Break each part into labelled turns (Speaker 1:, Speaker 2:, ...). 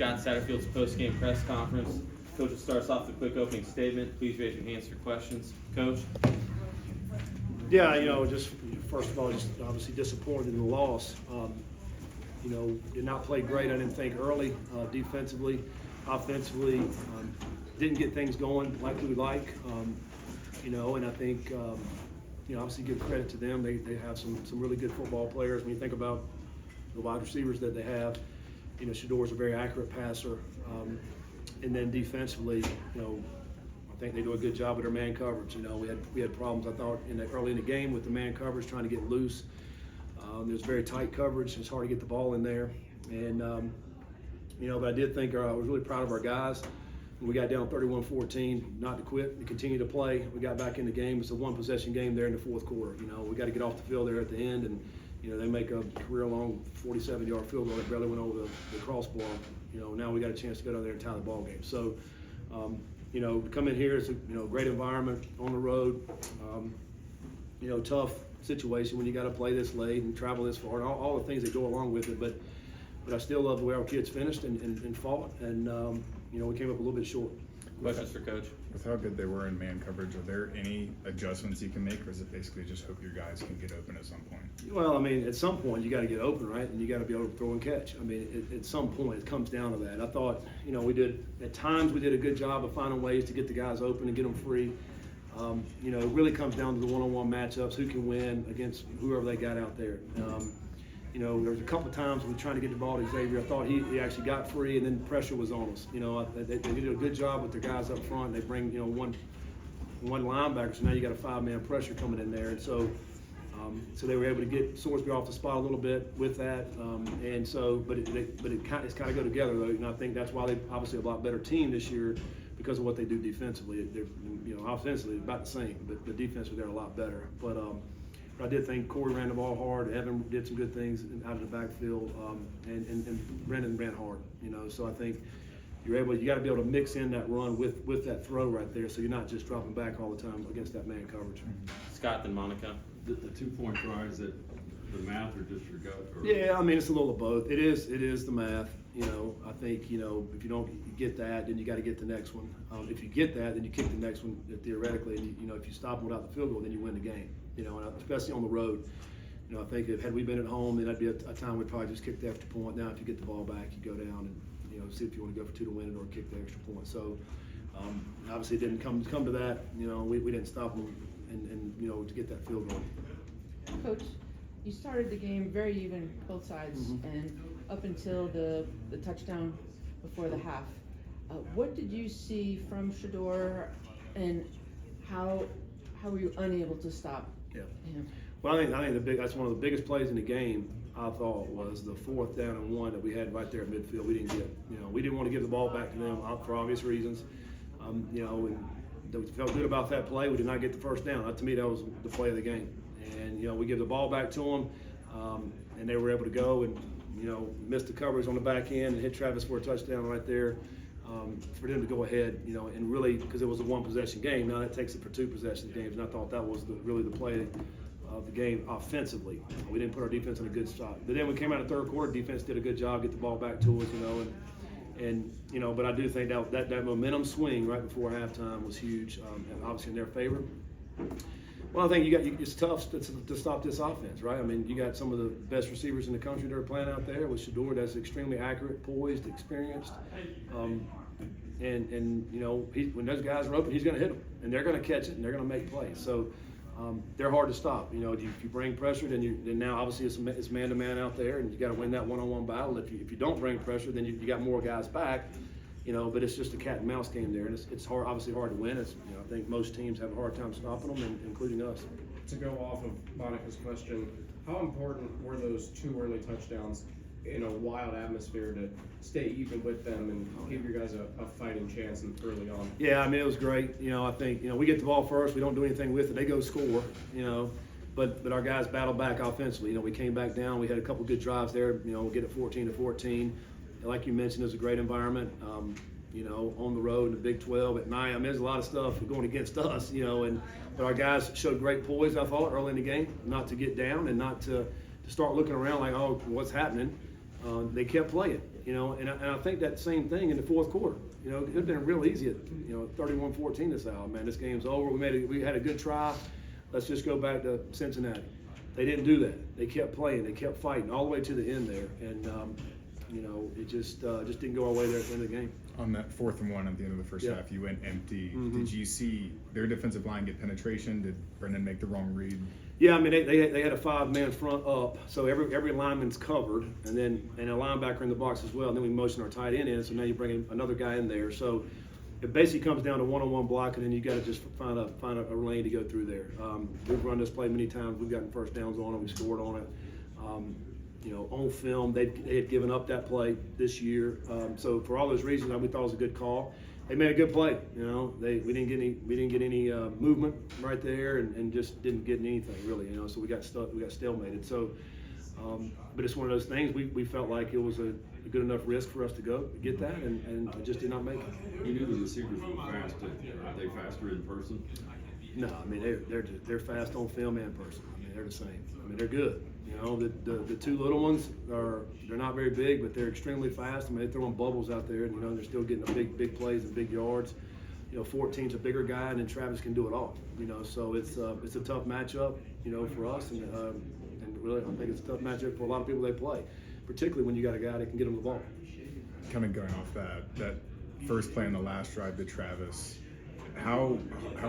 Speaker 1: Scott Satterfield's post-game press conference. Coach starts off with a quick opening statement. Please raise your hands for questions. Coach?
Speaker 2: Yeah, just first of all, just obviously disappointed in the loss. Did not play great, I didn't think, early, defensively, offensively. Didn't get things going like we would like, and I think, obviously give credit to them. They have some really good football players. When you think about the wide receivers that they have, Shador's a very accurate passer. And then defensively, I think they do a good job with their man coverage. We had problems, I thought, early in the game with the man coverage, trying to get loose. There's very tight coverage. It's hard to get the ball in there. And, but I did think I was really proud of our guys. When we got down 31-14, not to quit, to continue to play. We got back in the game. It's a one-possession game there in the fourth quarter. We got to get off the field there at the end. And, they make a career-long 47-yard field goal that barely went over the crossbar. Now we got a chance to go down there and tie the ball game. So, to come in here, it's a great environment on the road. Tough situation when you got to play this late and travel this far and all the things that go along with it. But I still love the way our kids finished and fought, and we came up a little bit short.
Speaker 1: Questions for Coach?
Speaker 3: With how good they were in man coverage, are there any adjustments you can make, or is it basically just hope your guys can get open at some point?
Speaker 2: Well, at some point you got to get open, right? And you got to be able to throw and catch. At some point it comes down to that. I thought, at times we did a good job of finding ways to get the guys open and get them free. It really comes down to the one-on-one matchups, who can win against whoever they got out there. There was a couple of times we were trying to get the ball to Xavier. I thought he actually got free, and then pressure was on us. They did a good job with their guys up front. They bring, one linebacker, so now you got a five-man pressure coming in there. And so they were able to get Sorsby off the spot a little bit with that. But it's kind of go together, though. And I think that's why they're obviously a lot better team this year, because of what they do defensively. They're, offensively about the same, but defensively they're a lot better. But I did think Corey ran the ball hard. Evan did some good things out of the backfield, and Brendan ran hard. So I think you got to be able to mix in that run with that throw right there, so you're not just dropping back all the time against that man coverage.
Speaker 1: Scott, then Monica.
Speaker 4: The 2-point try, is it the math or just your gut? Or?
Speaker 2: Yeah, it's a little of both. It is the math. I think, if you don't get that, then you got to get the next one. If you get that, then you kick the next one theoretically. And, if you stop them without the field goal, then you win the game. And especially on the road. I think had we been at home, then that'd be a time we'd probably just kick the extra point. Now, if you get the ball back, you go down and see if you want to go for 2 to win it or kick the extra point. So obviously, it didn't come to that. We didn't stop them and to get that field goal.
Speaker 5: Coach, you started the game very even, both sides, and up until the touchdown before the half. What did you see from Shador, and how were you unable to stop him?
Speaker 2: Well, I think that's one of the biggest plays in the game. I thought was the 4th down and 1 that we had right there at midfield. We didn't get. We didn't want to give the ball back to them for obvious reasons. And we felt good about that play. We did not get the first down. To me, that was the play of the game. And we give the ball back to them, and they were able to go and missed the coverage on the back end and hit Travis for a touchdown right there. For them to go ahead, and really, because it was a one-possession game, now that takes it for 2 possession games, and I thought that was really the play of the game offensively. We didn't put our defense in a good spot. But then we came out of the third quarter, defense did a good job, get the ball back to us, but I do think that momentum swing right before halftime was huge, and obviously in their favor. Well, I think it's tough to stop this offense, right? You got some of the best receivers in the country that are playing out there with Shador, that's extremely accurate, poised, experienced. When those guys are open, he's going to hit them, and they're going to catch it, and they're going to make plays. So they're hard to stop. If you bring pressure, then now obviously it's man-to-man out there, and you got to win that one-on-one battle. If you don't bring pressure, then you got more guys back. But it's just a cat and mouse game there, and it's obviously hard to win. I think most teams have a hard time stopping them, including us.
Speaker 6: To go off of Monica's question, how important were those 2 early touchdowns in a wild atmosphere to stay even with them and give your guys a fighting chance early on?
Speaker 2: Yeah, it was great. I think we get the ball first, we don't do anything with it, they go score. But our guys battled back offensively. We came back down, we had a couple good drives there. Get it 14-14. Like you mentioned, it was a great environment. On the road in the Big 12 at night. There's a lot of stuff going against us, but our guys showed great poise, I thought, early in the game, not to get down and not to start looking around like, oh, what's happening? They kept playing, you know, and I think that same thing in the fourth quarter. You know, it'd been real easy at, you know, 31-14 this hour. Man, this game's over. We had a good try. Let's just go back to Cincinnati. They didn't do that. They kept playing. They kept fighting all the way to the end there, and you know, it just didn't go our way there at the end of the game.
Speaker 3: On that 4th and 1 at the end of the first
Speaker 2: Yeah.
Speaker 3: half, you went empty.
Speaker 2: Mhm.
Speaker 3: Did you see their defensive line get penetration? Did Brendan make the wrong read?
Speaker 2: Yeah, I mean they had a 5-man front up, so every lineman's covered, and a linebacker in the box as well. And then we motion our tight end in, so now you bring in another guy in there. So it basically comes down to one-on-one blocking, and you got to just find a lane to go through there. We've run this play many times. We've gotten first downs on it. We scored on it. You know, on film, they had given up that play this year. So for all those reasons, we thought it was a good call. They made a good play. You know, we didn't get any movement right there, and just didn't get anything really. You know, so we got stalemated. So, but it's one of those things. We felt like it was a good enough risk for us to go get that, and it just did not make it.
Speaker 4: You knew the receivers were fast. Are they faster in person?
Speaker 2: No, I mean they're fast on film and person. I mean they're the same. I mean they're good. You know, the two little ones they're not very big, but they're extremely fast. I mean they're throwing bubbles out there, and you know they're still getting the big plays and big yards. You know, 14's a bigger guy, and then Travis can do it all. You know, so it's a tough matchup. You know, for us, and really I think it's a tough matchup for a lot of people they play, particularly when you got a guy that can get them the ball.
Speaker 3: Kind of going off that first play on the last drive to Travis, how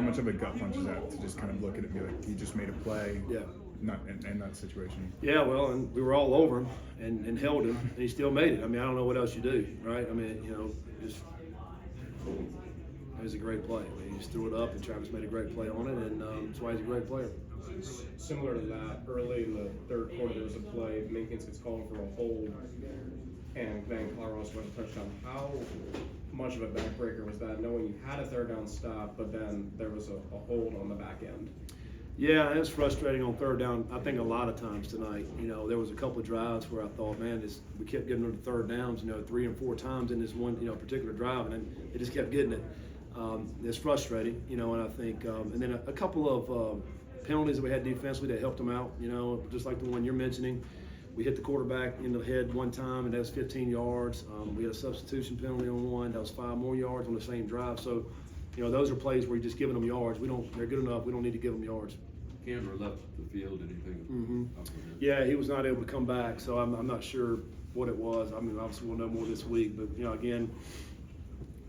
Speaker 3: much of a gut punch is that to just kind of look at it and be like, he just made a play?
Speaker 2: Yeah.
Speaker 3: Not in that situation.
Speaker 2: Yeah, well, and we were all over him and held him, and he still made it. I mean, I don't know what else you do, right? I mean, you know, just it was a great play. I mean, he just threw it up, and Travis made a great play on it, and that's why he's a great player.
Speaker 6: Similar to that, early in the third quarter, there was a play, Minkins gets called for a hold, and then Colorado scores a touchdown. How much of a backbreaker was that, knowing you had a third down stop, but then there was a hold on the back end?
Speaker 2: Yeah, it was frustrating on third down. I think a lot of times tonight, you know, there was a couple of drives where I thought, man, we kept getting them to third downs, you know, 3 and 4 times in this one, you know, particular drive, and then they just kept getting it. It's frustrating, you know, and I think, and then a couple of penalties that we had defensively that helped them out, you know, just like the one you're mentioning. We hit the quarterback in the head one time, and that was 15 yards. We had a substitution penalty on one. That was 5 more yards on the same drive. So, you know, those are plays where you're just giving them yards. They're good enough. We don't need to give them yards.
Speaker 4: Cantor left the field, anything?
Speaker 2: Mm-hmm. Yeah, he was not able to come back, so I'm not sure what it was. I mean, obviously we'll know more this week, but, you know, again,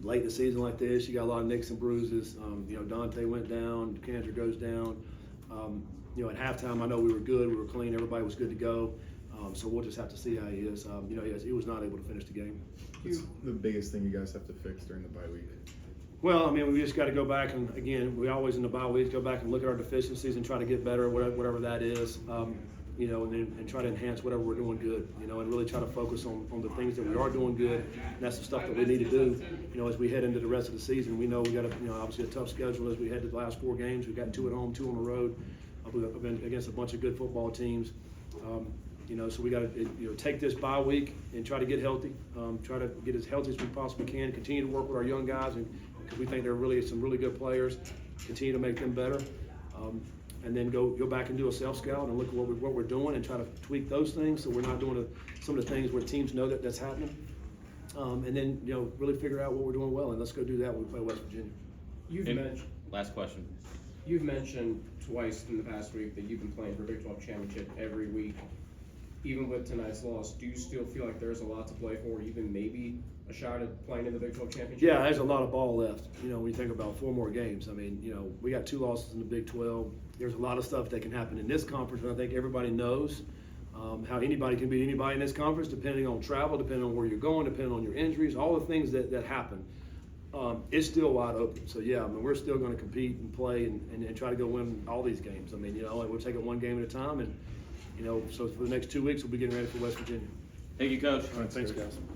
Speaker 2: late in the season like this, you got a lot of nicks and bruises. You know, Dante went down, Cantor goes down. You know, at halftime, I know we were good, we were clean, everybody was good to go. So we'll just have to see how he is. You know, he was not able to finish the game.
Speaker 3: What's the biggest thing you guys have to fix during the bye week?
Speaker 2: Well, I mean, we just got to go back and, again, we always in the bye weeks go back and look at our deficiencies and try to get better, whatever that is. You know, and try to enhance whatever we're doing good, you know, and really try to focus on the things that we are doing good. And that's the stuff that we need to do, you know, as we head into the rest of the season. We know we got you know, obviously a tough schedule as we head to the last 4 games. We've got 2 at home, 2 on the road. We've been against a bunch of good football teams. You know, so we got to, you know, take this bye week and try to get healthy, try to get as healthy as we possibly can, continue to work with our young guys, and because we think they're really some really good players, continue to make them better. And then go back and do a self-scout and look at what we're doing and try to tweak those things so we're not doing some of the things where teams know that's happening. And then, you know, really figure out what we're doing well, and let's go do that when we play West Virginia.
Speaker 1: Last question.
Speaker 6: You've mentioned twice in the past week that you've been playing for Big 12 championship every week. Even with tonight's loss, do you still feel like there's a lot to play for, even maybe a shot at playing in the Big 12 championship?
Speaker 2: Yeah, there's a lot of ball left. You know, when you think about 4 more games, I mean, you know, we got 2 losses in the Big 12. There's a lot of stuff that can happen in this conference, and I think everybody knows how anybody can beat anybody in this conference, depending on travel, depending on where you're going, depending on your injuries, all the things that happen. It's still wide open. So, yeah, I mean, we're still going to compete and play and try to go win all these games. I mean, you know, we'll take it one game at a time, and, you know, so for the next 2 weeks, we'll be getting ready for West Virginia.
Speaker 1: Thank you, Coach.
Speaker 2: All right, thanks, guys.